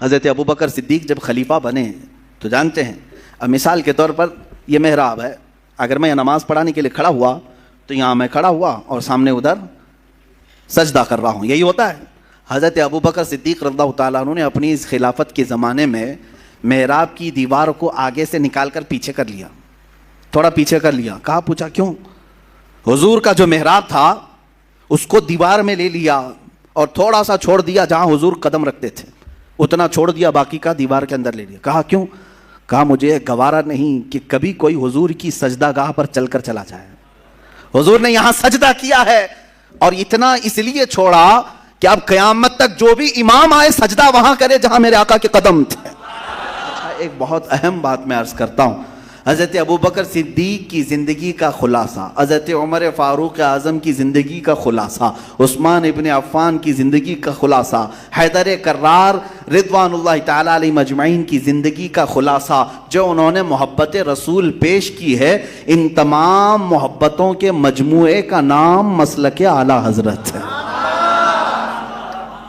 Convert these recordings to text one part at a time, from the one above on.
حضرت ابو بکر صدیق جب خلیفہ بنے تو جانتے ہیں، اب مثال کے طور پر یہ محراب ہے، اگر میں نماز پڑھانے کے لیے کھڑا ہوا تو یہاں میں کھڑا ہوا اور سامنے ادھر سجدہ کر رہا ہوں، یہی ہوتا ہے۔ حضرت ابو بکر صدیق رضی اللہ تعالیٰ عنہ نے اپنی اس خلافت کے زمانے میں محراب کی دیوار کو آگے سے نکال کر پیچھے کر لیا، تھوڑا پیچھے کر لیا۔ کہا، پوچھا کیوں؟ حضور کا جو محراب تھا اس کو دیوار میں لے لیا اور تھوڑا سا چھوڑ دیا جہاں حضور قدم رکھتے تھے، اتنا چھوڑ دیا، باقی کا دیوار کے اندر لے لیا۔ کہا کیوں؟ کہا مجھے گوارا نہیں کہ کبھی کوئی حضور کی سجدہ گاہ پر چل کر چلا جائے۔ حضور نے یہاں سجدہ کیا ہے اور اتنا اس لیے چھوڑا کہ اب قیامت تک جو بھی امام آئے سجدہ وہاں کرے جہاں میرے آقا کے قدم تھے۔ ایک بہت اہم بات میں عرض کرتا ہوں، حضرت ابو بکر صدیق کی زندگی کا خلاصہ، حضرت عمر فاروق اعظم کی زندگی کا خلاصہ، عثمان ابن عفان کی زندگی کا خلاصہ، حیدر کرار رضوان اللہ تعالی علیہ مجمعین کی زندگی کا خلاصہ، جو انہوں نے محبت رسول پیش کی ہے، ان تمام محبتوں کے مجموعے کا نام مسلک اعلی حضرت ہے۔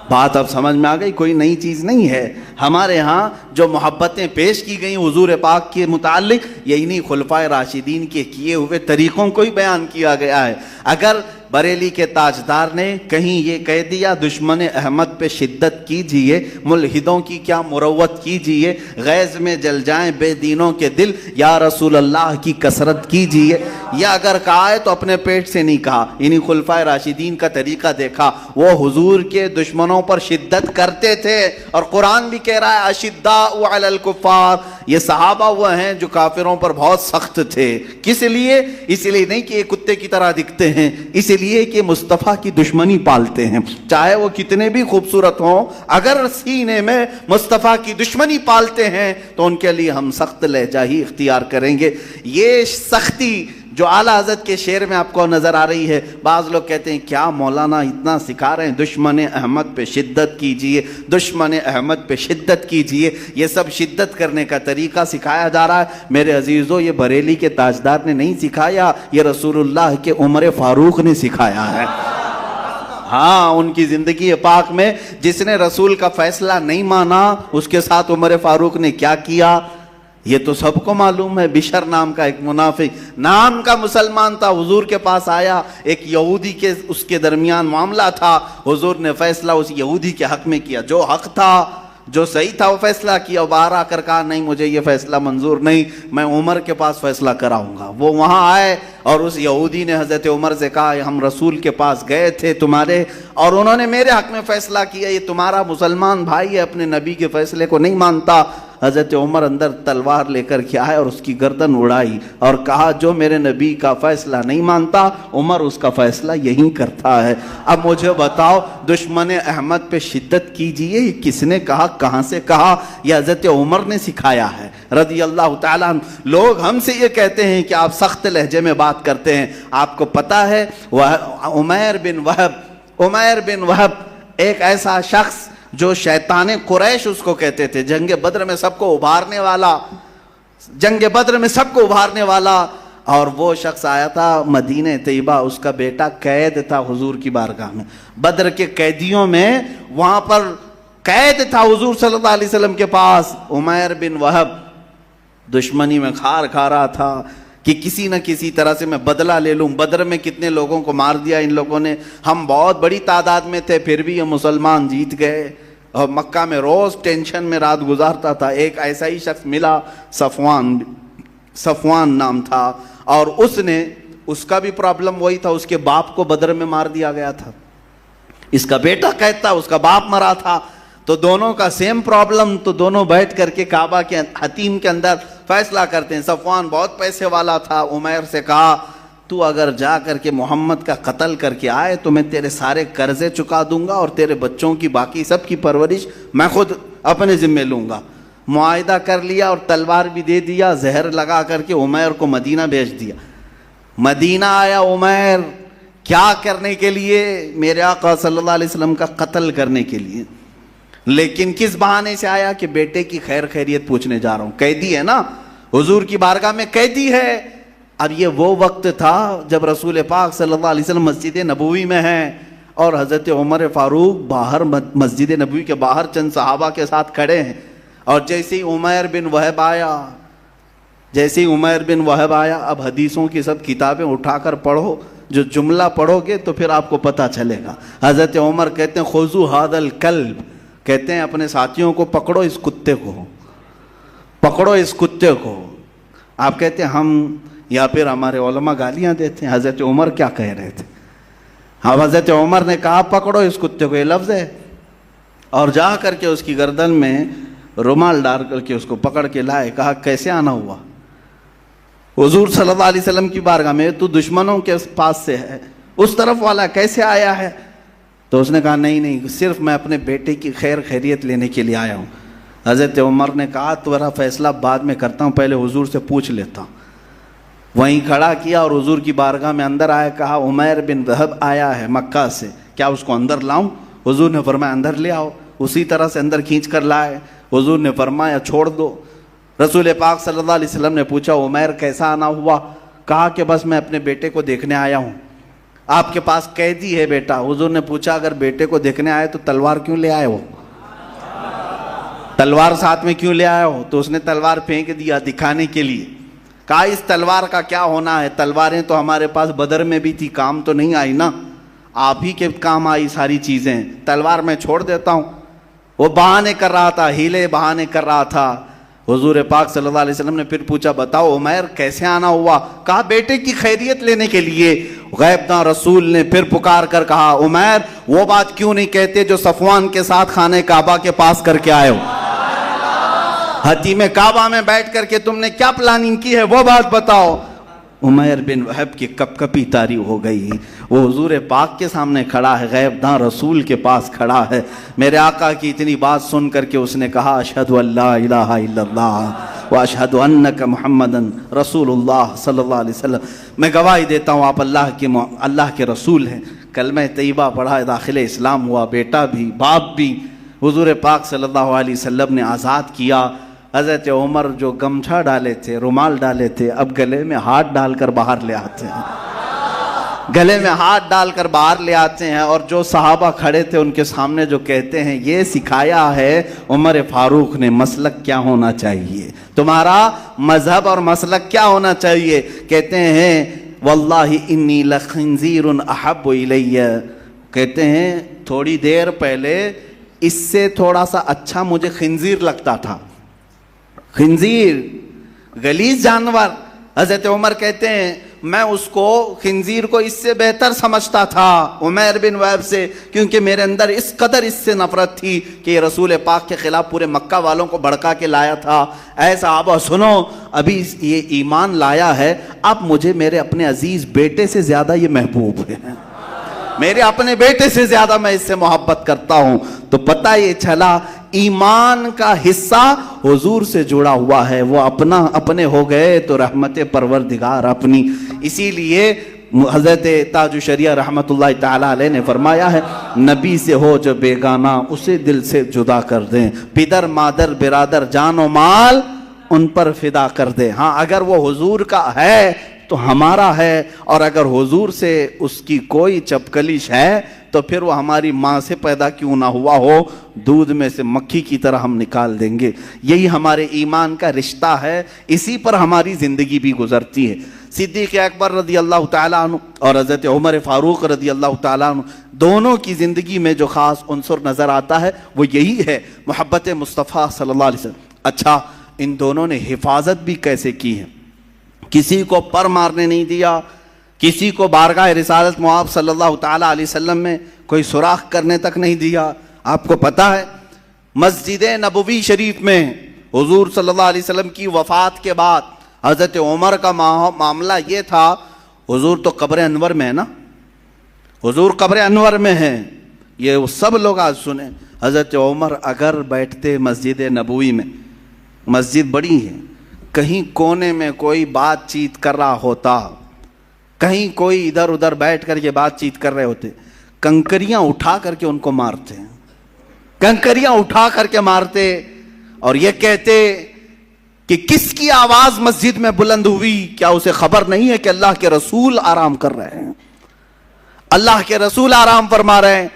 بات اب سمجھ میں آ گئی، کوئی نئی چیز نہیں ہے۔ ہمارے ہاں جو محبتیں پیش کی گئیں حضور پاک کے متعلق، یعنی خلفائے راشدین کے کیے ہوئے طریقوں کو ہی بیان کیا گیا ہے۔ اگر بریلی کے تاجدار نے کہیں یہ کہہ دیا دشمن احمد پہ شدت کیجئے، ملحدوں کی کیا مروت کیجئے، غیظ میں جل جائیں بے دینوں کے دل، یا رسول اللہ کی کثرت کیجئے، یا اگر کہا ہے تو اپنے پیٹ سے نہیں کہا، یعنی خلفائے راشدین کا طریقہ دیکھا، وہ حضور کے دشمنوں پر شدت کرتے تھے، اور قرآن بھی کہہ رہا ہے اشداء علی الکفار، یہ صحابہ وہ ہیں جو کافروں پر بہت سخت تھے۔ کس لیے؟ اس لیے نہیں کہ یہ کتے کی طرح دکھتے ہیں، اس لیے کہ مصطفیٰ کی دشمنی پالتے ہیں، چاہے وہ کتنے بھی خوبصورت ہوں، اگر سینے میں مصطفیٰ کی دشمنی پالتے ہیں تو ان کے لیے ہم سخت لہجہ ہی اختیار کریں گے۔ یہ سختی جو اعلیٰ حضرت کے شعر میں آپ کو نظر آ رہی ہے، بعض لوگ کہتے ہیں کیا مولانا اتنا سکھا رہے ہیں، دشمن احمد پہ شدت کیجئے، دشمن احمد پہ شدت کیجئے، یہ سب شدت کرنے کا طریقہ سکھایا جا رہا ہے۔ میرے عزیزو، یہ بریلی کے تاجدار نے نہیں سکھایا، یہ رسول اللہ کے عمر فاروق نے سکھایا ہے۔ ہاں، ان کی زندگی پاک میں جس نے رسول کا فیصلہ نہیں مانا، اس کے ساتھ عمر فاروق نے کیا کیا یہ تو سب کو معلوم ہے۔ بشر نام کا ایک منافق، نام کا مسلمان تھا، حضور کے پاس آیا، ایک یہودی کے اس کے درمیان معاملہ تھا، حضور نے فیصلہ اس یہودی کے حق میں کیا، جو حق تھا، جو صحیح تھا وہ فیصلہ کیا، باہر آ کر کہا نہیں مجھے یہ فیصلہ منظور نہیں، میں عمر کے پاس فیصلہ کراؤں گا۔ وہ وہاں آئے اور اس یہودی نے حضرت عمر سے کہا ہم رسول کے پاس گئے تھے تمہارے، اور انہوں نے میرے حق میں فیصلہ کیا، یہ تمہارا مسلمان بھائی ہے، اپنے نبی کے فیصلے کو نہیں مانتا۔ حضرت عمر اندر تلوار لے کر کے آئے اور اس کی گردن اڑائی اور کہا جو میرے نبی کا فیصلہ نہیں مانتا، عمر اس کا فیصلہ یہی کرتا ہے۔ اب مجھے بتاؤ، دشمن احمد پہ شدت کیجئے یہ کس نے کہا، کہاں سے کہا؟ یہ حضرت عمر نے سکھایا ہے رضی اللہ تعالیٰ عنہ۔ لوگ ہم سے یہ کہتے ہیں کہ آپ سخت لہجے میں بات کرتے ہیں، آپ کو پتا ہے عمیر بن وہب ایک ایسا شخص جو شیطان قریش اس کو کہتے تھے، جنگ بدر میں سب کو ابھارنے والا، اور وہ شخص آیا تھا مدینہ طیبہ، اس کا بیٹا قید تھا حضور کی بارگاہ میں، بدر کے قیدیوں میں وہاں پر قید تھا حضور صلی اللہ علیہ وسلم کے پاس۔ عمیر بن وہب دشمنی میں کھار کھا رہا تھا کہ کسی نہ کسی طرح سے میں بدلہ لے لوں، بدر میں کتنے لوگوں کو مار دیا ان لوگوں نے، ہم بہت بڑی تعداد میں تھے پھر بھی یہ مسلمان جیت گئے، اور مکہ میں روز ٹینشن میں رات گزارتا تھا۔ ایک ایسا ہی شخص ملا، صفوان نام تھا، اور اس کا بھی پرابلم وہی تھا، اس کے باپ کو بدر میں مار دیا گیا تھا، اس کا بیٹا قید تھا، اس کا باپ مرا تھا، تو دونوں کا سیم پرابلم، تو دونوں بیٹھ کر کے کعبہ کے حتیم کے اندر فیصلہ کرتے ہیں۔ صفوان بہت پیسے والا تھا، عمیر سے کہا تو اگر جا کر کے محمد کا قتل کر کے آئے تو میں تیرے سارے قرضے چکا دوں گا اور تیرے بچوں کی باقی سب کی پرورش میں خود اپنے ذمہ لوں گا۔ معاہدہ کر لیا اور تلوار بھی دے دیا، زہر لگا کر کے عمیر کو مدینہ بھیج دیا۔ مدینہ آیا عمیر، کیا کرنے کے لیے؟ میرے آقا صلی اللہ علیہ وسلم کا قتل کرنے کے لیے، لیکن کس بہانے سے آیا کہ بیٹے کی خیر خیریت پوچھنے جا رہا ہوں، قیدی ہے نا، حضور کی بارگاہ میں قیدی ہے۔ اب یہ وہ وقت تھا جب رسول پاک صلی اللہ علیہ وسلم مسجد نبوی میں ہیں، اور حضرت عمر فاروق باہر مسجد نبوی کے باہر چند صحابہ کے ساتھ کھڑے ہیں، اور جیسے ہی عمیر بن وہب آیا، اب حدیثوں کی سب کتابیں اٹھا کر پڑھو، جو جملہ پڑھو گے تو پھر آپ کو پتہ چلے گا۔ حضرت عمر کہتے ہیں خذوا ھذا الکلب، کہتے ہیں اپنے ساتھیوں کو پکڑو اس کتے کو، پکڑو اس کتے کو۔ آپ کہتے ہیں ہم یا پھر ہمارے علماء گالیاں دیتے ہیں، حضرت عمر کیا کہہ رہے تھے؟ اب حضرت عمر نے کہا پکڑو اس کتے کو، یہ لفظ ہے، اور جا کر کے اس کی گردن میں رومال ڈال کر کے اس کو پکڑ کے لائے، کہا کیسے آنا ہوا حضور صلی اللہ علیہ وسلم کی بارگاہ میں؟ تو دشمنوں کے پاس سے ہے، اس طرف والا کیسے آیا ہے؟ تو اس نے کہا نہیں، صرف میں اپنے بیٹے کی خیر خیریت لینے کے لیے آیا ہوں۔ حضرت عمر نے کہا تمہارا فیصلہ بعد میں کرتا ہوں، پہلے حضور سے پوچھ لیتا ہوں۔ وہیں کھڑا کیا اور حضور کی بارگاہ میں اندر آیا، کہا عمیر بن وہب آیا ہے مکہ سے، کیا اس کو اندر لاؤں؟ حضور نے فرمایا اندر لے آؤ۔ اسی طرح سے اندر کھینچ کر لائے۔ حضور نے فرمایا چھوڑ دو۔ رسول پاک صلی اللہ علیہ وسلم نے پوچھا عمیر کیسا آنا ہوا؟ کہا کہ بس میں اپنے بیٹے کو دیکھنے آیا ہوں۔ آپ کے پاس قیدی ہے بیٹا۔ حضور نے پوچھا اگر بیٹے کو دیکھنے آئے تو تلوار کیوں لے آئے ہو؟ تلوار ساتھ میں کیوں لے آئے ہو؟ تو اس نے تلوار پھینک دیا دکھانے کے لیے۔ کہا اس تلوار کا کیا ہونا ہے؟ تلواریں تو ہمارے پاس بدر میں بھی تھی، کام تو نہیں آئی نا، آپ ہی کے کام آئی ساری چیزیں، تلوار میں چھوڑ دیتا ہوں۔ وہ بہانے کر رہا تھا، ہیلے بہانے کر رہا تھا۔ حضور پاک صلی اللہ علیہ وسلم نے پھر پوچھا بتاؤ عمیر کیسے آنا ہوا؟ کہا بیٹے کی خیریت لینے کے لیے۔ غیب داں رسول نے پھر پکار کر کہا عمیر وہ بات کیوں نہیں کہتے جو صفوان کے ساتھ خانہ کعبہ کے پاس کر کے آئے ہو؟ حتیم کعبہ میں بیٹھ کر کے تم نے کیا پلاننگ کی ہے وہ بات بتاؤ۔ عمیر بن وہب کی کپ کپی طاری ہو گئی۔ وہ حضور پاک کے سامنے کھڑا ہے، غیب داں رسول کے پاس کھڑا ہے۔ میرے آقا کی اتنی بات سن کر کے اس نے کہا اشہد ان لا الہ الا اللہ واشہد انک محمد رسول اللہ صلی اللہ علیہ وسلم، میں گواہی دیتا ہوں آپ اللہ کے رسول ہیں۔ کلمہ طیبہ پڑھا، داخل اسلام ہوا، بیٹا بھی باپ بھی حضور پاک صلی اللہ علیہ وسلم نے آزاد کیا۔ حضرت عمر جو گمچھا ڈالے تھے، رومال ڈالے تھے، اب گلے میں ہاتھ ڈال کر باہر لے آتے ہیں، گلے میں ہاتھ ڈال کر باہر لے آتے ہیں۔ اور جو صحابہ کھڑے تھے ان کے سامنے جو کہتے ہیں یہ سکھایا ہے عمر فاروق نے مسلک کیا ہونا چاہیے، تمہارا مذہب اور مسلک کیا ہونا چاہیے؟ کہتے ہیں واللہ انی لخنزیر احب الی، کہتے ہیں تھوڑی دیر پہلے اس سے تھوڑا سا اچھا مجھے خنزیر لگتا تھا۔ خنزیر غلیظ جانور، حضرت عمر کہتے ہیں میں اس کو خنزیر کو اس سے بہتر سمجھتا تھا عمیر بن وہب سے، کیونکہ میرے اندر اس قدر اس سے نفرت تھی کہ یہ رسول پاک کے خلاف پورے مکہ والوں کو بھڑکا کے لایا تھا۔ اے صحابہ سنو، ابھی یہ ایمان لایا ہے، اب مجھے میرے اپنے عزیز بیٹے سے زیادہ یہ محبوب ہے، میرے اپنے بیٹے سے زیادہ میں اس سے محبت کرتا ہوں۔ تو پتہ یہ چلا ایمان کا حصہ حضور سے جڑا ہوا ہے، وہ اپنے ہو گئے تو رحمت پروردگار اپنی۔ اسی لیے حضرت تاج الشریعہ رحمت اللہ تعالیٰ علیہ نے فرمایا ہے نبی سے ہو جو بیگانہ اسے دل سے جدا کر دیں، پدر مادر برادر جان و مال ان پر فدا کر دیں۔ ہاں اگر وہ حضور کا ہے تو ہمارا ہے، اور اگر حضور سے اس کی کوئی چپکلش ہے تو پھر وہ ہماری ماں سے پیدا کیوں نہ ہوا ہو، دودھ میں سے مکھی کی طرح ہم نکال دیں گے۔ یہی ہمارے ایمان کا رشتہ ہے، اسی پر ہماری زندگی بھی گزرتی ہے۔ صدیق اکبر رضی اللہ تعالیٰ عنہ اور حضرت عمر فاروق رضی اللہ تعالیٰ عنہ دونوں کی زندگی میں جو خاص عنصر نظر آتا ہے وہ یہی ہے، محبت مصطفیٰ صلی اللہ علیہ وسلم۔ اچھا ان دونوں نے حفاظت بھی کیسے کی ہے؟ کسی کو پر مارنے نہیں دیا، کسی کو بارگاہ رسالت مآب صلی اللہ تعالیٰ علیہ وسلم میں کوئی سوراخ کرنے تک نہیں دیا۔ آپ کو پتہ ہے مسجد نبوی شریف میں حضور صلی اللہ علیہ وسلم کی وفات کے بعد حضرت عمر کا معاملہ یہ تھا، حضور تو قبر انور میں ہے نا، حضور قبر انور میں ہیں، یہ سب لوگ آج سنیں۔ حضرت عمر اگر بیٹھتے مسجد نبوی میں، مسجد بڑی ہے، کہیں کونے میں کوئی بات چیت کر رہا ہوتا، کہیں کوئی ادھر ادھر بیٹھ کر کے بات چیت کر رہے ہوتے، کنکریاں اٹھا کر کے ان کو مارتے ہیں، کنکریاں اٹھا کر کے مارتے، اور یہ کہتے کہ کس کی آواز مسجد میں بلند ہوئی، کیا اسے خبر نہیں ہے کہ اللہ کے رسول آرام کر رہے ہیں، اللہ کے رسول آرام فرما رہے ہیں.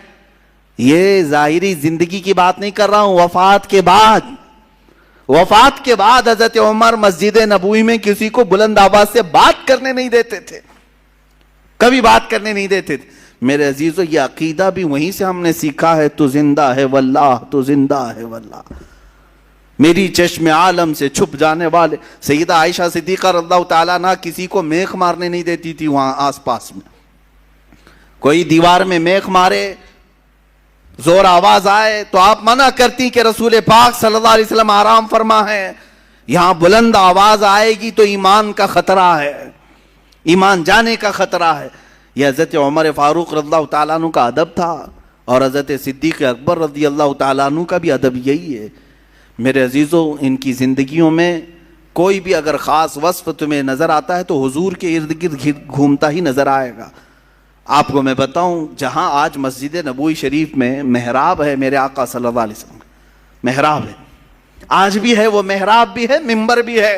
یہ ظاہری زندگی کی بات نہیں کر رہا ہوں, وفات کے بعد حضرت عمر مسجد نبوی میں کسی کو بلند آواز سے بات کرنے نہیں دیتے تھے, کبھی بات کرنے نہیں دیتے تھے. میرے عزیزو, یہ عقیدہ بھی وہیں سے ہم نے سیکھا ہے. تو زندہ ہے واللہ, تو زندہ ہے واللہ. میری چشم عالم سے چھپ جانے والے سیدہ عائشہ صدیقہ رضی اللہ تعالیٰ عنہ کسی کو میخ مارنے نہیں دیتی تھی. وہاں آس پاس میں کوئی دیوار میں میخ مارے, زور آواز آئے تو آپ منع کرتی کہ رسول پاک صلی اللہ علیہ وسلم آرام فرما ہے, یہاں بلند آواز آئے گی تو ایمان کا خطرہ ہے, ایمان جانے کا خطرہ ہے. یہ حضرت عمر فاروق رضی اللہ تعالیٰ عنہ کا ادب تھا, اور حضرت صدیق اکبر رضی اللہ تعالیٰ عنہ کا بھی ادب یہی ہے. میرے عزیزو, ان کی زندگیوں میں کوئی بھی اگر خاص وصف تمہیں نظر آتا ہے تو حضور کے ارد گرد گھومتا ہی نظر آئے گا. آپ کو میں بتاؤں, جہاں آج مسجد نبوی شریف میں محراب ہے میرے آقا صلی اللہ علیہ وسلم, محراب ہے, آج بھی ہے, وہ محراب بھی ہے, منبر بھی ہے.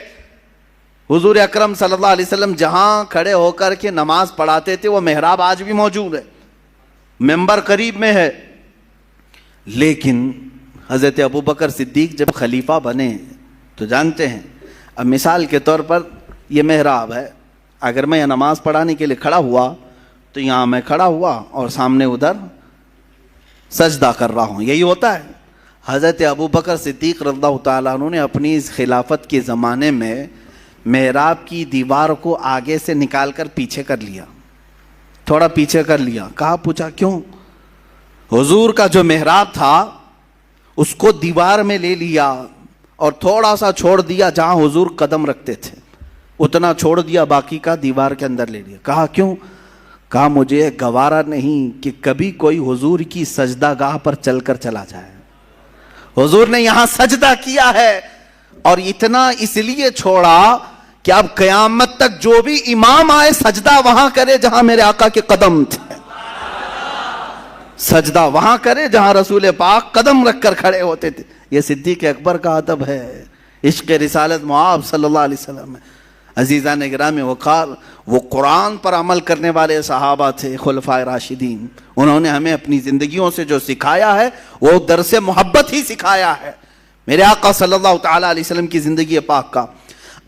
حضور اکرم صلی اللہ علیہ وسلم جہاں کھڑے ہو کر کے نماز پڑھاتے تھے وہ محراب آج بھی موجود ہے, منبر قریب میں ہے. لیکن حضرت ابوبکر صدیق جب خلیفہ بنے تو جانتے ہیں, اب مثال کے طور پر یہ محراب ہے, اگر میں یہ نماز پڑھانے کے لیے کھڑا ہوا تو یہاں میں کھڑا ہوا اور سامنے ادھر سجدہ کر رہا ہوں, یہی ہوتا ہے. حضرت ابوبکر صدیق رضی اللہ تعالیٰ عنہ نے اپنی اس خلافت کے زمانے میں محراب کی دیوار کو آگے سے نکال کر پیچھے کر لیا, تھوڑا پیچھے کر لیا. کہا, پوچھا کیوں؟ حضور کا جو محراب تھا اس کو دیوار میں لے لیا اور تھوڑا سا چھوڑ دیا, جہاں حضور قدم رکھتے تھے اتنا چھوڑ دیا, باقی کا دیوار کے اندر لے لیا. کہا کیوں؟ کہا مجھے گوارا نہیں کہ کبھی کوئی حضور کی سجدہ گاہ پر چل کر چلا جائے. حضور نے یہاں سجدہ کیا ہے اور اتنا اس لیے چھوڑا کہ اب قیامت تک جو بھی امام آئے سجدہ وہاں کرے جہاں میرے آقا کے قدم تھے, سجدہ وہاں کرے جہاں رسول پاک قدم رکھ کر کھڑے ہوتے تھے. یہ صدیق اکبر کا ادب ہے, عشق رسالت معاب صلی اللہ علیہ وسلم. عزیزان گرامی وقار, وہ قرآن پر عمل کرنے والے صحابہ تھے, خلفائے راشدین. انہوں نے ہمیں اپنی زندگیوں سے جو سکھایا ہے وہ درس محبت ہی سکھایا ہے, میرے آقا صلی اللہ تعالیٰ علیہ وسلم کی زندگی پاک کا.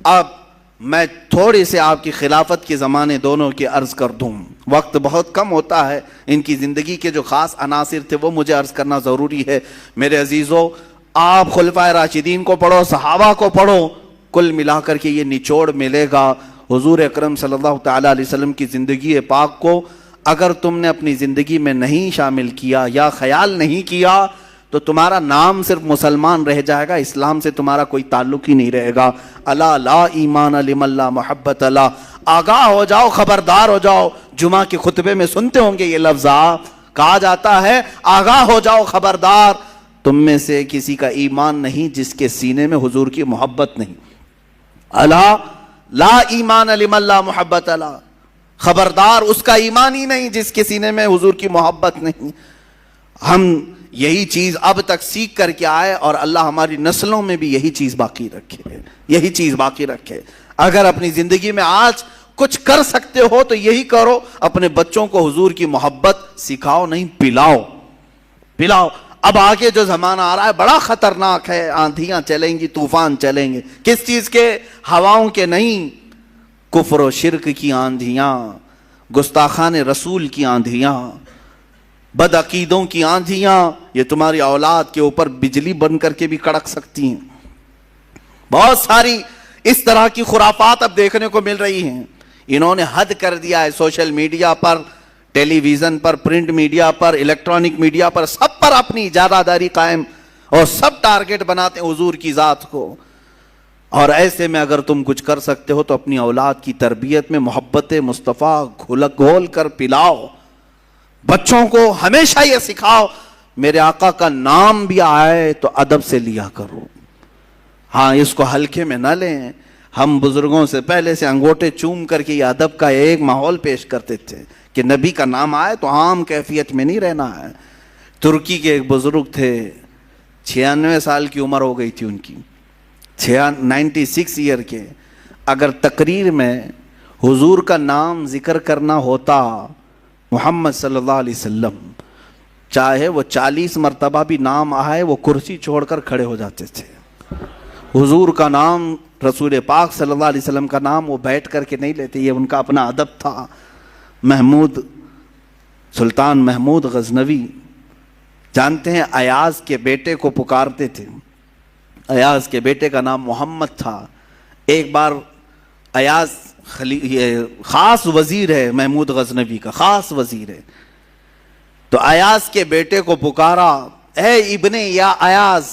اب میں تھوڑے سے آپ کی خلافت کے زمانے دونوں کی عرض کر دوں, وقت بہت کم ہوتا ہے, ان کی زندگی کے جو خاص عناصر تھے وہ مجھے عرض کرنا ضروری ہے. میرے عزیزو, آپ خلفائے راشدین کو پڑھو, صحابہ کو پڑھو, کل ملا کر کے یہ نچوڑ ملے گا. حضور اکرم صلی اللہ تعالیٰ علیہ وسلم کی زندگی پاک کو اگر تم نے اپنی زندگی میں نہیں شامل کیا یا خیال نہیں کیا تو تمہارا نام صرف مسلمان رہ جائے گا, اسلام سے تمہارا کوئی تعلق ہی نہیں رہے گا. الا لا ایمان لمن لا محبت لا, آگاہ ہو جاؤ, خبردار ہو جاؤ. جمعہ کے خطبے میں سنتے ہوں گے یہ لفظ, کہا جاتا ہے آگاہ ہو جاؤ, خبردار, تم میں سے کسی کا ایمان نہیں جس کے سینے میں حضور کی محبت نہیں. الا لا ایمان لمن لا محبت لا, خبردار, اس کا ایمان ہی نہیں جس کے سینے میں حضور کی محبت نہیں. ہم یہی چیز اب تک سیکھ کر کے آئے اور اللہ ہماری نسلوں میں بھی یہی چیز باقی رکھے, یہی چیز باقی رکھے. اگر اپنی زندگی میں آج کچھ کر سکتے ہو تو یہی کرو, اپنے بچوں کو حضور کی محبت سکھاؤ, نہیں پلاؤ, پلاؤ. اب آگے جو زمانہ آ رہا ہے بڑا خطرناک ہے, آندھیاں چلیں گی, طوفان چلیں گے. کس چیز کے؟ ہواؤں کے نہیں, کفر و شرک کی آندھیاں, گستاخان رسول کی آندھیاں, بد عقیدوں کی آندھیاں. یہ تمہاری اولاد کے اوپر بجلی بن کر کے بھی کڑک سکتی ہیں. بہت ساری اس طرح کی خرافات اب دیکھنے کو مل رہی ہیں. انہوں نے حد کر دیا ہے سوشل میڈیا پر, ٹیلی ویژن پر, پرنٹ میڈیا پر, الیکٹرانک میڈیا پر, سب پر اپنی اجازہ داری قائم, اور سب ٹارگٹ بناتے ہیں حضور کی ذات کو. اور ایسے میں اگر تم کچھ کر سکتے ہو تو اپنی اولاد کی تربیت میں محبت مصطفیٰ گھول کر پلاؤ. بچوں کو ہمیشہ یہ سکھاؤ, میرے آقا کا نام بھی آئے تو ادب سے لیا کرو. ہاں, اس کو ہلکے میں نہ لیں. ہم بزرگوں سے پہلے سے انگوٹے چوم کر کے یہ ادب کا ایک ماحول پیش کرتے تھے کہ نبی کا نام آئے تو عام کیفیت میں نہیں رہنا ہے. ترکی کے ایک بزرگ تھے, 96 سال کی عمر ہو گئی تھی ان کی, 96 ایئر کے. اگر تقریر میں حضور کا نام ذکر کرنا ہوتا محمد صلی اللہ علیہ وسلم چاہے وہ 40 مرتبہ بھی نام آئے وہ کرسی چھوڑ کر کھڑے ہو جاتے تھے. حضور کا نام، رسول پاک صلی اللہ علیہ وسلم کا نام وہ بیٹھ کر کے نہیں لیتے، یہ ان کا اپنا ادب تھا. محمود، سلطان محمود غزنوی جانتے ہیں ایاز کے بیٹے کو پکارتے تھے. ایاز کے بیٹے کا نام محمد تھا. ایک بار ایاز خاص وزیر ہے، محمود غزنوی کا خاص وزیر ہے، تو ایاز کے بیٹے کو پکارا، اے ابن یا ایاز،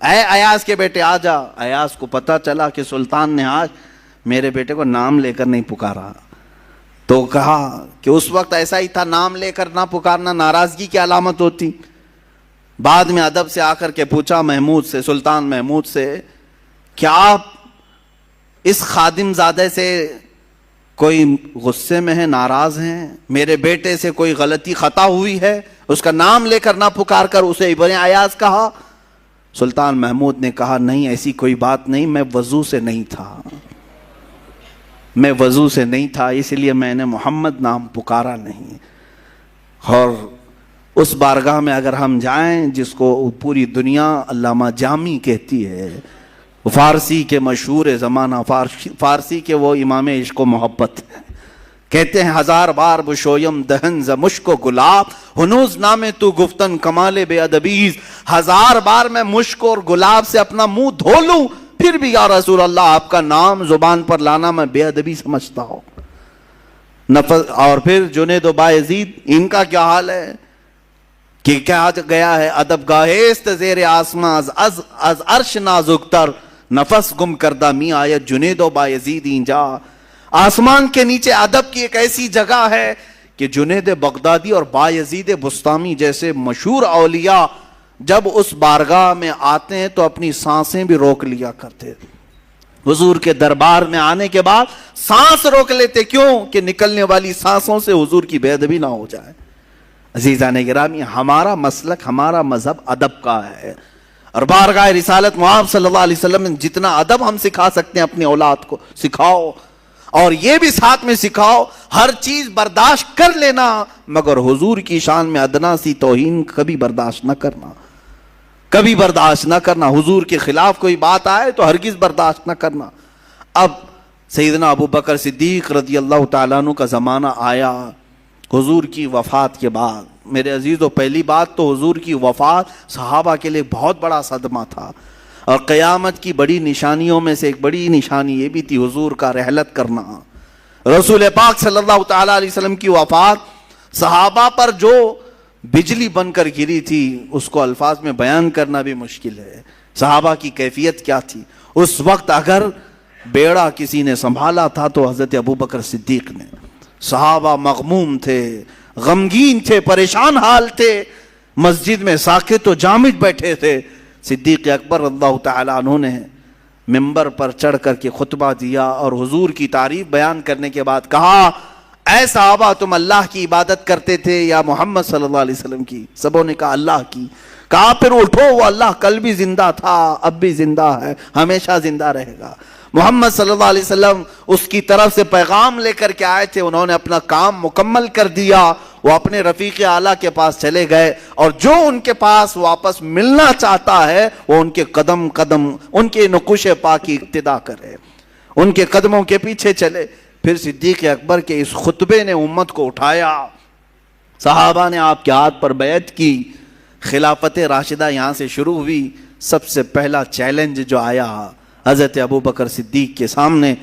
اے ایاز کے بیٹے آ جا. ایاز کو پتا چلا کہ سلطان نے آج میرے بیٹے کو نام لے کر نہیں پکارا، تو کہا کہ اس وقت ایسا ہی تھا، نام لے کر نہ پکارنا ناراضگی کی علامت ہوتی. بعد میں ادب سے آ کر کے پوچھا محمود سے، سلطان محمود سے، کیا آپ اس خادم زادے سے کوئی غصے میں ہیں، ناراض ہیں؟ میرے بیٹے سے کوئی غلطی خطا ہوئی ہے؟ اس کا نام لے کر نہ پکار کر اسے ابن ایاز کہا. سلطان محمود نے کہا نہیں، ایسی کوئی بات نہیں، میں وضو سے نہیں تھا، میں وضو سے نہیں تھا، اس لیے میں نے محمد نام پکارا نہیں. اور اس بارگاہ میں اگر ہم جائیں جس کو پوری دنیا علامہ جامی کہتی ہے، فارسی کے مشہور زمانہ، فارسی کے وہ امام عشق و محبت ہے، کہتے ہیں 1000 بار بشویم دہن ز مشک و گلاب، ہنوز نام تو گفتن کمال بے ادبیز. 1000 بار میں مشک اور گلاب سے اپنا منہ دھو لوں پھر بھی یا رسول اللہ آپ کا نام زبان پر لانا میں بے ادبی سمجھتا ہوں. اور پھر جنید و بایزید، ان کا کیا حال ہے کہ کیا گیا ہے، ادب گاہست زیر آسمان از عرش نازک تر، نفس گم کردہ می آیت جنید و بایزید اینجا. آسمان کے نیچے ادب کی ایک ایسی جگہ ہے کہ جنید بغدادی اور بایزید بستامی جیسے مشہور اولیاء جب اس بارگاہ میں آتے ہیں تو اپنی سانسیں بھی روک لیا کرتے. حضور کے دربار میں آنے کے بعد سانس روک لیتے، کیوں؟ کہ نکلنے والی سانسوں سے حضور کی بے ادبی نہ ہو جائے. عزیزان گرامی، ہمارا مسلک، ہمارا مذہب ادب کا ہے، اور بارگاہ رسالت مآب صلی اللہ علیہ وسلم جتنا ادب ہم سکھا سکتے ہیں اپنی اولاد کو سکھاؤ، اور یہ بھی ساتھ میں سکھاؤ ہر چیز برداشت کر لینا، مگر حضور کی شان میں ادنا سی توہین کبھی برداشت نہ کرنا، کبھی برداشت نہ کرنا. حضور کے خلاف کوئی بات آئے تو ہرگز برداشت نہ کرنا. اب سیدنا ابو بکر صدیق رضی اللہ تعالیٰ عنہ کا زمانہ آیا حضور کی وفات کے بعد. میرے عزیزو، پہلی بات تو حضور کی وفات صحابہ کے لیے بہت بڑا صدمہ تھا، اور قیامت کی بڑی نشانیوں میں سے ایک بڑی نشانی یہ بھی تھی حضور کا رحلت کرنا. رسول پاک صلی اللہ تعالیٰ علیہ وسلم کی وفات صحابہ پر جو بجلی بن کر گری تھی اس کو الفاظ میں بیان کرنا بھی مشکل ہے. صحابہ کی کیفیت کیا تھی اس وقت؟ اگر بیڑا کسی نے سنبھالا تھا تو حضرت ابو بکر صدیق نے. صحابہ مغموم تھے، غمگین تھے، پریشان حال تھے، مسجد میں ساکت و جامد بیٹھے تھے. صدیق اکبر اللہ تعالیٰ عنہ نے ممبر پر چڑھ کر کے خطبہ دیا اور حضور کی تعریف بیان کرنے کے بعد کہا، اے صحابہ تم اللہ کی عبادت کرتے تھے یا محمد صلی اللہ علیہ وسلم کی؟ سبوں نے کہا اللہ کی. کہا پھر اٹھو، وہ اللہ کل بھی زندہ تھا، اب بھی زندہ ہے، ہمیشہ زندہ رہے گا. محمد صلی اللہ علیہ وسلم اس کی طرف سے پیغام لے کر کے آئے تھے، انہوں نے اپنا کام مکمل کر دیا، وہ اپنے رفیق اعلیٰ کے پاس چلے گئے، اور جو ان کے پاس واپس ملنا چاہتا ہے وہ ان کے قدم قدم، ان کے نقوش پا کی اقتدا کرے، ان کے قدموں کے پیچھے چلے. پھر صدیق اکبر کے اس خطبے نے امت کو اٹھایا، صحابہ نے آپ کے ہاتھ پر بیعت کی، خلافت راشدہ یہاں سے شروع ہوئی. سب سے پہلا چیلنج جو آیا حضرت ابو بکر صدیق کے سامنے،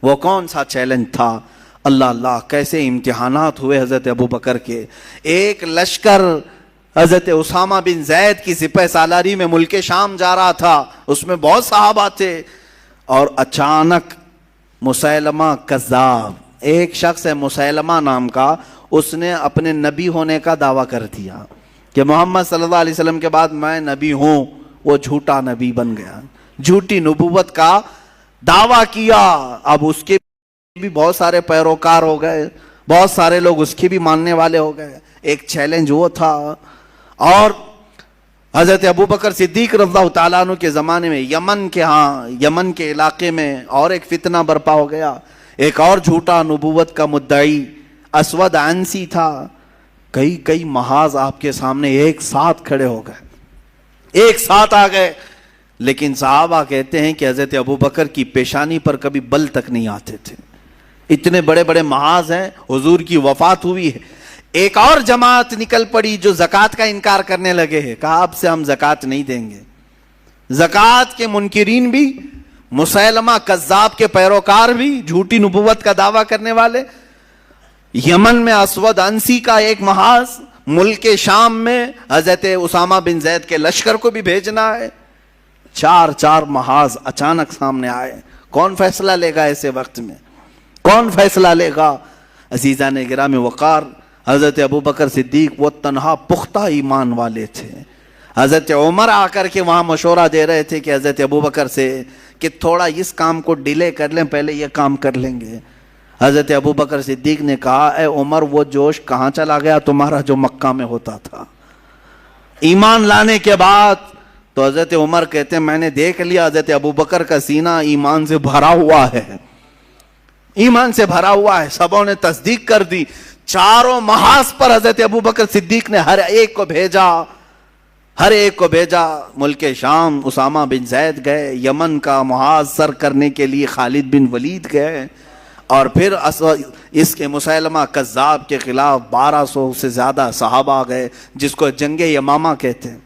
وہ کون سا چیلنج تھا؟ اللہ اللہ کیسے امتحانات ہوئے حضرت ابو بکر کے. ایک لشکر حضرت اسامہ بن زید کی سپہ سالاری میں ملک شام جا رہا تھا، اس میں بہت صحابہ تھے، اور اچانک مسیلمہ کذاب، ایک شخص ہے مسیلمہ نام کا، اس نے اپنے نبی ہونے کا دعویٰ کر دیا کہ محمد صلی اللہ علیہ وسلم کے بعد میں نبی ہوں. وہ جھوٹا نبی بن گیا، جھوٹی نبوت کا دعویٰ کیا. اب اس کے بھی بہت سارے پیروکار ہو گئے، بہت سارے لوگ اس کے بھی ماننے والے ہو گئے. ایک چیلنج وہ تھا. اور حضرت ابو بکر صدیق رضی اللہ تعالیٰ عنہ کے زمانے میں یمن کے علاقے میں اور ایک فتنہ برپا ہو گیا. ایک اور جھوٹا نبوت کا مدعی اسود عنسی تھا. کئی محاذ آپ کے سامنے ایک ساتھ کھڑے ہو گئے، ایک ساتھ آ گئے، لیکن صحابہ کہتے ہیں کہ حضرت ابوبکر کی پیشانی پر کبھی بل تک نہیں آتے تھے، اتنے بڑے بڑے محاذ ہیں، حضور کی وفات ہوئی ہے۔ ایک اور جماعت نکل پڑی جو زکوٰۃ کا انکار کرنے لگے ہیں، کہا اب سے ہم زکوٰۃ نہیں دیں گے۔ زکوٰۃ کے منکرین بھی، مسیلمہ کذاب کے پیروکار بھی، جھوٹی نبوت کا دعویٰ کرنے والے۔ یمن میں اسود انسی کا ایک محاذ، ملک شام میں حضرت اسامہ بن زید کے لشکر کو بھی بھیجنا ہے۔ چار محاذ اچانک سامنے آئے، کون فیصلہ لے گا ایسے وقت میں؟ کون فیصلہ لے گا؟ عزیزان گرامی وقار، حضرت ابوبکر صدیق وہ تنہا پختہ ایمان والے تھے۔ حضرت عمر آ کر کے وہاں مشورہ دے رہے تھے کہ حضرت ابوبکر سے کہ تھوڑا اس کام کو ڈیلے کر لیں، پہلے یہ کام کر لیں گے۔ حضرت ابوبکر صدیق نے کہا اے عمر، وہ جوش کہاں چلا گیا تمہارا جو مکہ میں ہوتا تھا؟ ایمان لانے کے بعد تو حضرت عمر کہتے ہیں میں نے دیکھ لیا حضرت ابوبکر کا سینہ ایمان سے بھرا ہوا ہے، ایمان سے بھرا ہوا ہے۔ سبوں نے تصدیق کر دی۔ چاروں محاذ پر حضرت ابوبکر صدیق نے ہر ایک کو بھیجا۔ ملک شام اسامہ بن زید گئے، یمن کا محاذ سر کرنے کے لیے خالد بن ولید گئے، اور پھر اس کے مسیلمہ کذاب کے خلاف 1200 سے زیادہ صحابہ گئے، جس کو جنگ یمامہ کہتے ہیں۔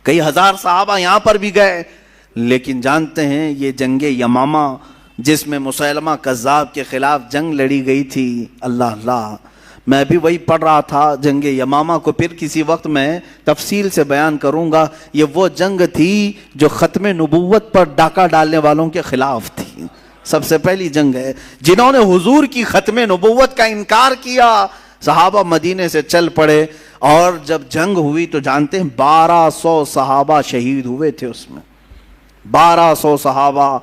کئی ہزار صحابہ یہاں پر بھی گئے، لیکن جانتے ہیں یہ جنگ یمامہ جس میں مسیلمہ کذاب کے خلاف جنگ لڑی گئی تھی، اللہ میں بھی وہی پڑھ رہا تھا جنگ یمامہ کو، پھر کسی وقت میں تفصیل سے بیان کروں گا۔ یہ وہ جنگ تھی جو ختم نبوت پر ڈاکہ ڈالنے والوں کے خلاف تھی، سب سے پہلی جنگ ہے۔ جنہوں نے حضور کی ختم نبوت کا انکار کیا، صحابہ مدینے سے چل پڑے، اور جب جنگ ہوئی تو جانتے ہیں 1200 صحابہ شہید ہوئے تھے اس میں، 1200 صحابہ،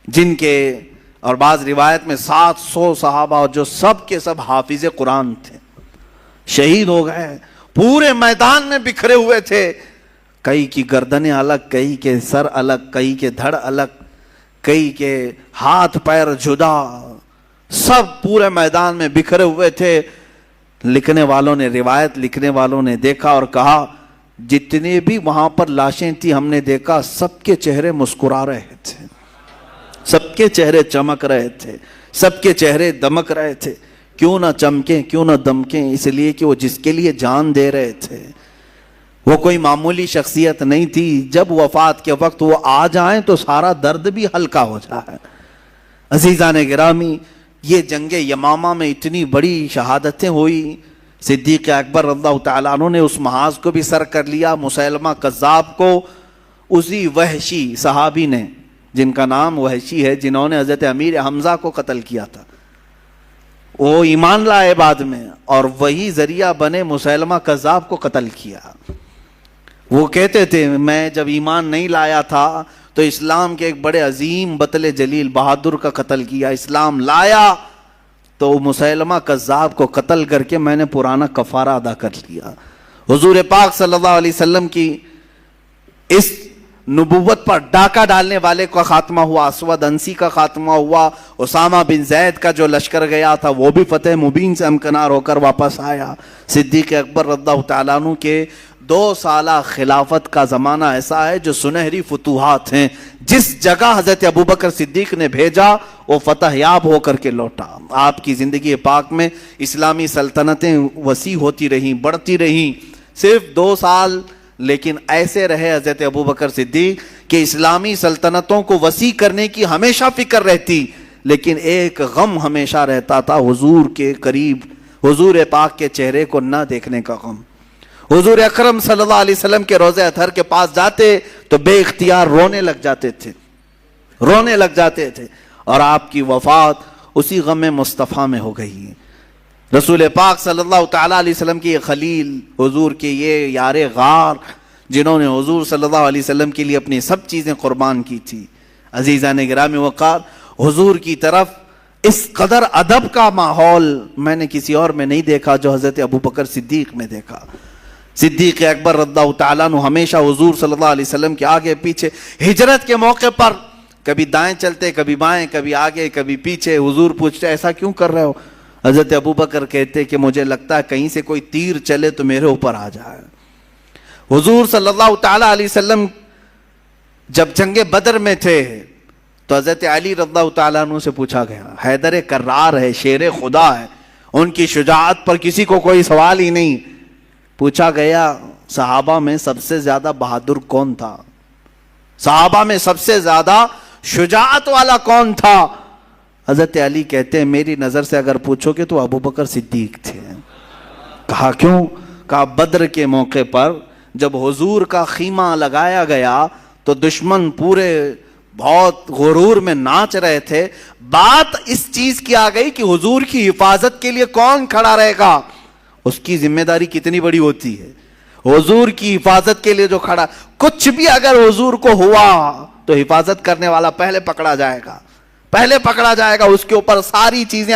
جن کے اور بعض روایت میں 700 صحابہ جو سب کے سب حافظ قرآن تھے، شہید ہو گئے، پورے میدان میں بکھرے ہوئے تھے، کئی کی گردنیں الگ، کئی کے سر الگ، کئی کے دھڑ الگ، کئی کے ہاتھ پیر جدا، سب پورے میدان میں بکھرے ہوئے تھے۔ روایت لکھنے والوں نے دیکھا اور کہا جتنے بھی وہاں پر لاشیں تھی ہم نے دیکھا سب کے چہرے مسکرا رہے تھے، سب کے چہرے چمک رہے تھے، سب کے چہرے دمک رہے تھے۔ کیوں نہ چمکیں، کیوں نہ دمکیں؟ اس لیے کہ وہ جس کے لیے جان دے رہے تھے، وہ کوئی معمولی شخصیت نہیں تھی۔ جب وفات کے وقت وہ آ جائیں تو سارا درد بھی ہلکا ہو جائے۔ عزیزان گرامی، یہ جنگ یمامہ میں اتنی بڑی شہادتیں ہوئی۔ صدیق اکبر رضی اللہ تعالیٰ عنہ نے اس محاذ کو بھی سر کر لیا۔ مسیلمہ کذاب کو اسی وحشی صحابی نے، جن کا نام وحشی ہے، جنہوں نے حضرت امیر حمزہ کو قتل کیا تھا، وہ ایمان لائے بعد میں، اور وہی ذریعہ بنے مسیلمہ کذاب کو قتل کیا۔ وہ کہتے تھے میں جب ایمان نہیں لایا تھا تو اسلام کے ایک بڑے عظیم بطل جلیل بہادر کا قتل کیا، اسلام لایا تو مسیلمہ کذاب کو قتل کر کے میں نے پرانا کفارہ ادا کر لیا۔ حضور پاک صلی اللہ علیہ وسلم کی اس نبوت پر ڈاکہ ڈالنے والے کا خاتمہ ہوا، اسود انسی کا خاتمہ ہوا، اسامہ بن زید کا جو لشکر گیا تھا وہ بھی فتح مبین سے ہمکنار ہو کر واپس آیا۔ صدیق اکبر رضی اللہ تعالیٰ عنہ کے 2 سالہ خلافت کا زمانہ ایسا ہے جو سنہری فتوحات ہیں۔ جس جگہ حضرت ابوبکر صدیق نے بھیجا وہ فتح یاب ہو کر کے لوٹا۔ آپ کی زندگی پاک میں اسلامی سلطنتیں وسیع ہوتی رہیں، بڑھتی رہیں، صرف 2 سال لیکن ایسے رہے حضرت ابوبکر صدیق کہ اسلامی سلطنتوں کو وسیع کرنے کی ہمیشہ فکر رہتی، لیکن ایک غم ہمیشہ رہتا تھا، حضور کے قریب، حضور پاک کے چہرے کو نہ دیکھنے کا غم۔ حضور اکرم صلی اللہ علیہ وسلم کے روضہ اطہر کے پاس جاتے تو بے اختیار رونے لگ جاتے تھے، اور آپ کی وفات اسی غم مصطفیٰ میں ہو گئی۔ رسول پاک صلی اللہ تعالیٰ علیہ وسلم کی یہ خلیل، حضور کے یہ یار غار، جنہوں نے حضور صلی اللہ علیہ وسلم کے لیے اپنی سب چیزیں قربان کی تھی۔ عزیزان گرامی وقار، حضور کی طرف اس قدر ادب کا ماحول میں نے کسی اور میں نہیں دیکھا جو حضرت ابوبکر صدیق میں دیکھا۔ صدیق اکبر رضی اللہ تعالیٰ عنہ ہمیشہ حضور صلی اللہ علیہ وسلم کے آگے پیچھے، ہجرت کے موقع پر کبھی دائیں چلتے، کبھی بائیں، کبھی آگے کبھی پیچھے۔ حضور پوچھتے ایسا کیوں کر رہے ہو؟ حضرت ابو بکر کہتے کہ مجھے لگتا ہے کہیں سے کوئی تیر چلے تو میرے اوپر آ جائے۔ حضور صلی اللہ تعالی علیہ وسلم جب جنگ بدر میں تھے تو حضرت علی رضی اللہ تعالیٰ عنہ سے پوچھا گیا، حیدر کرار ہے، شیر خدا ہے، ان کی شجاعت پر کسی کو کوئی سوال ہی نہیں، پوچھا گیا صحابہ میں سب سے زیادہ بہادر کون تھا، صحابہ میں سب سے زیادہ شجاعت والا کون تھا؟ حضرت علی کہتے ہیں میری نظر سے اگر پوچھو گے تو ابو بکر صدیق تھے۔ کہا کیوں؟ کہا بدر کے موقع پر جب حضور کا خیمہ لگایا گیا تو دشمن پورے بہت غرور میں ناچ رہے تھے، بات اس چیز کی آ گئی کہ حضور کی حفاظت کے لیے کون کھڑا رہے گا، اس کی ذمہ داری کتنی بڑی ہوتی ہے۔ حضور کی حفاظت کے لیے جو کھڑا، کچھ بھی اگر حضور کو ہوا تو حفاظت کرنے والا پہلے پکڑا جائے گا، پہلے پکڑا جائے گا، اس کے اوپر ساری چیزیں